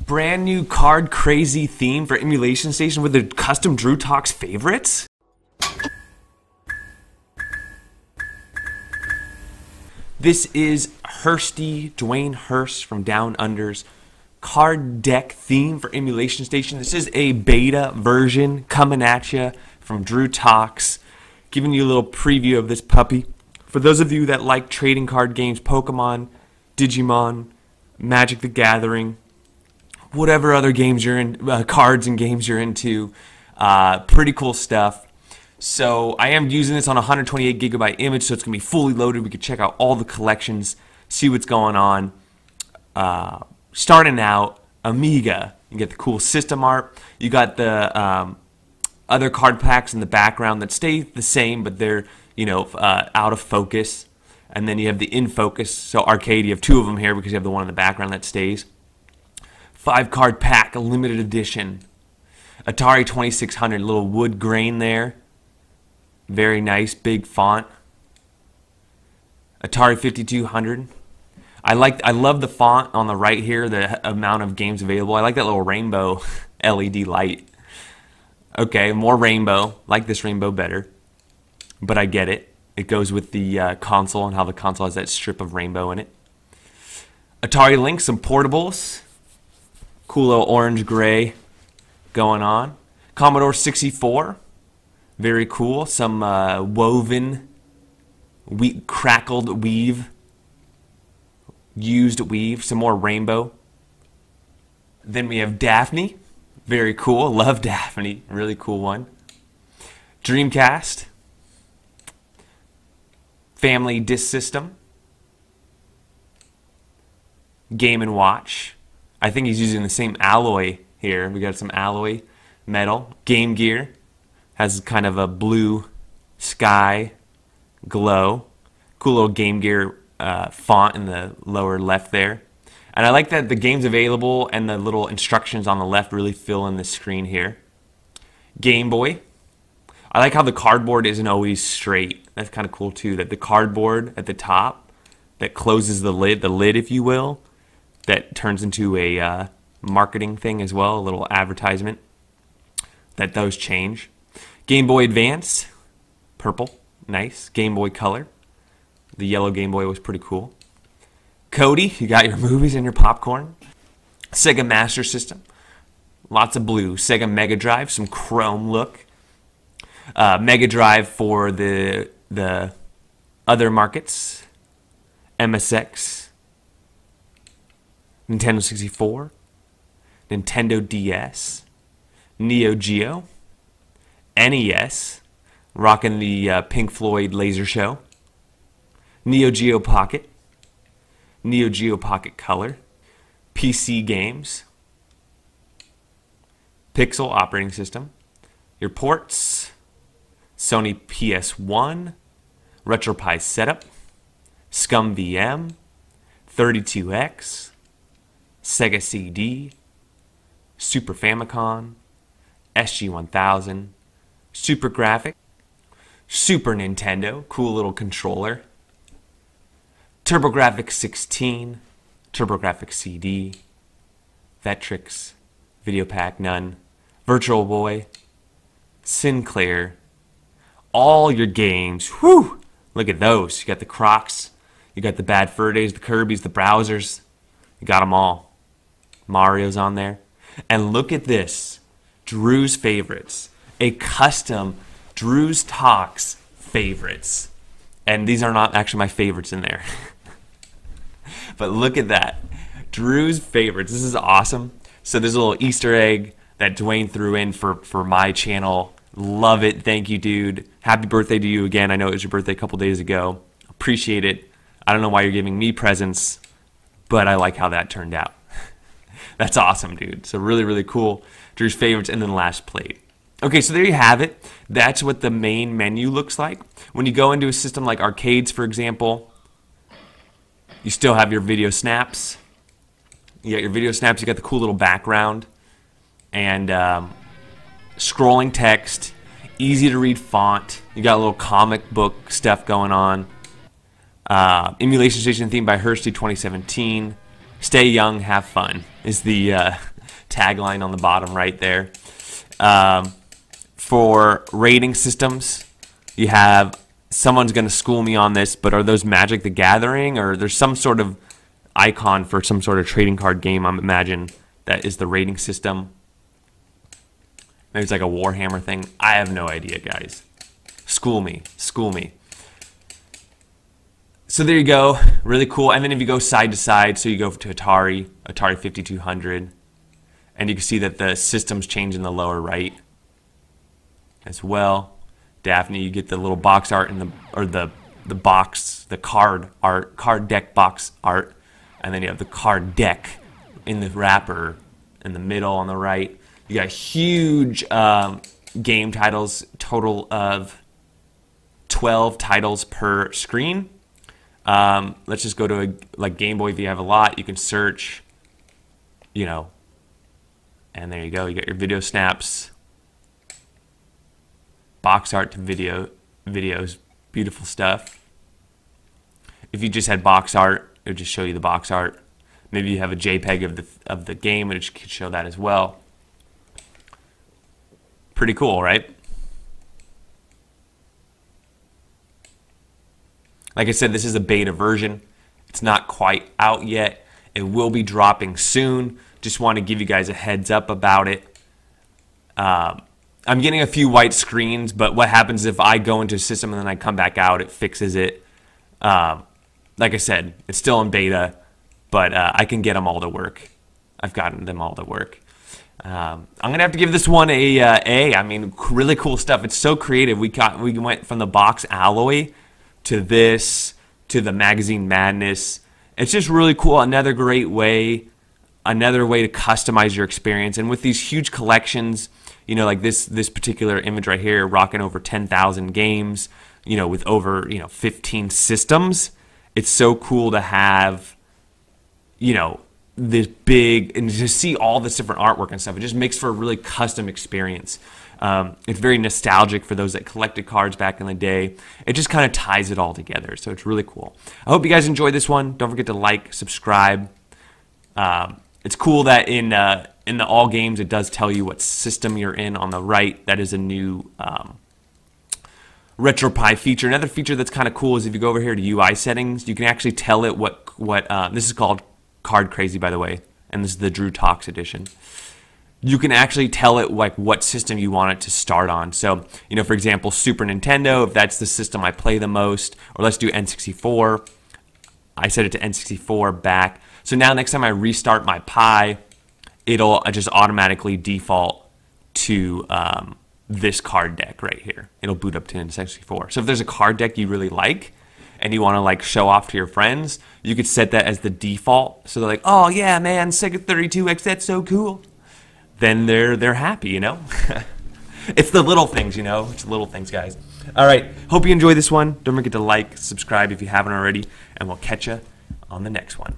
brand new card crazy theme for Emulation Station with the custom Drew Talks favorites? This is Dwayne Hurst from Down Under's card deck theme for Emulation Station. This is a beta version coming at you from Drew Talks, giving you a little preview of this puppy. For those of you that like trading card games, Pokemon, Digimon, Magic the Gathering, whatever other games you're in, cards and games you're into, pretty cool stuff. So I am using this on a 128 gigabyte image, so it's going to be fully loaded. We can check out all the collections, see what's going on. Starting out, Amiga. You get the cool system art. You got the other card packs in the background that stay the same, but they're out of focus. And then you have the in focus. So arcade, you have two of them here because you have the one in the background that stays. 5-card pack, a limited edition. Atari 2600, little wood grain there. Very nice, big font. Atari 5200. I love the font on the right here, the amount of games available. I like that little rainbow LED light. Okay, more rainbow. Like this rainbow better. But I get it. It goes with the console and how the console has that strip of rainbow in it. Atari Lynx, some portables. Cool little orange-gray going on. Commodore 64. Very cool. Some woven, crackled weave. Used weave. Some more rainbow. Then we have Daphne. Very cool. Love Daphne. Really cool one. Dreamcast. Family Disk System. Game & Watch. I think he's using the same alloy here. We got some alloy metal. Game Gear. Has kind of a blue sky glow. Cool little Game Gear font in the lower left there. And I like that the games available and the little instructions on the left really fill in the screen here. Game Boy. I like how the cardboard isn't always straight. That's kind of cool too, that the cardboard at the top that closes the lid if you will, that turns into a marketing thing as well, a little advertisement, that those change. Game Boy Advance, purple, nice. Game Boy Color, the yellow Game Boy was pretty cool. Cody, you got your movies and your popcorn. Sega Master System, lots of blue. Sega Mega Drive, some chrome look. Mega Drive for the other markets. MSX, Nintendo 64, Nintendo DS, Neo Geo, NES, rocking the Pink Floyd Laser Show, Neo Geo Pocket, Neo Geo Pocket Color, PC games, Pixel operating system, your ports, Sony PS1, RetroPie setup, Scum VM, 32X, Sega CD, Super Famicom, SG-1000, Super Graphic, Super Nintendo, cool little controller, TurboGrafx 16, TurboGrafx CD, Vectrex, Videopack none, Virtual Boy, Sinclair, all your games. Whew! Look at those. You got the Crocs, you got the Bad Fur Days, the Kirby's, the Browsers. You got them all. Mario's on there. And look at this. Drew's Favorites. A custom Drew's Talks Favorites. And these are not actually my favorites in there. But look at that. Drew's Favorites. This is awesome. So there's a little Easter egg that Dwayne threw in for my channel. Love it. Thank you, dude. Happy birthday to you again. I know it was your birthday a couple days ago. Appreciate it. I don't know why you're giving me presents, but I like how that turned out. That's awesome, dude. So really, really cool. Drew's Favorites and then Last Played. Okay, so there you have it. That's what the main menu looks like. When you go into a system like arcades, for example, you still have your video snaps. You got your video snaps. You got the cool little background and scrolling text, easy to read font. You got a little comic book stuff going on. Emulation Station theme by Hursty 2017. Stay young, have fun is the tagline on the bottom right there. For rating systems, you have, someone's going to school me on this, but are those Magic the Gathering, or there's some sort of icon for some sort of trading card game, I imagine, that is the rating system. Maybe it's like a Warhammer thing. I have no idea, guys. School me. School me. So there you go. Really cool. And then if you go side to side, so you go to Atari 5200, and you can see that the system's change in the lower right as well. Daphne, you get the little box art in the, or the box, the card art, card deck box art, and then you have the card deck in the wrapper in the middle on the right. You got huge game titles, total of 12 titles per screen. Let's just go to like Game Boy. If you have a lot, you can search, you know, and there you go. You got your video snaps, box art to videos, beautiful stuff. If you just had box art, it would just show you the box art. Maybe you have a JPEG of the game, and it could show that as well. Pretty cool, right? Like I said, this is a beta version. It's not quite out yet. It will be dropping soon. Just want to give you guys a heads up about it. I'm getting a few white screens, but what happens if I go into a system and then I come back out, it fixes it. Like I said, it's still in beta, but I can get them all to work. I've gotten them all to work. I'm gonna have to give this one a A. I mean, really cool stuff. It's so creative. We went from the box alloy to this, to the magazine madness. It's just really cool. Another great way, another way to customize your experience. And with these huge collections, you know, like this particular image right here, rocking over 10,000 games, you know, with over, you know, 15 systems. It's so cool to have, you know, this big, and to see all this different artwork and stuff. It just makes for a really custom experience. It's very nostalgic for those that collected cards back in the day. It just kind of ties it all together, so it's really cool. I hope you guys enjoyed this one. Don't forget to like, subscribe. It's cool that in the all games, it does tell you what system you're in on the right. That is a new retropie feature. Another feature that's kind of cool is if you go over here to UI settings, you can actually tell it what this is called Card Crazy, by the way, and this is the Drew Talks edition. You can actually tell it like what system you want it to start on. So, you know, for example, Super Nintendo, if that's the system I play the most, or let's do N64. I set it to N64 back. So now next time I restart my Pi, it'll just automatically default to this card deck right here. It'll boot up to N64. So if there's a card deck you really like, and you want to like show off to your friends, you could set that as the default. So they're like, oh yeah, man, Sega 32X, that's so cool. Then they're happy, you know? It's the little things, you know? It's the little things, guys. All right, hope you enjoy this one. Don't forget to like, subscribe if you haven't already, and we'll catch you on the next one.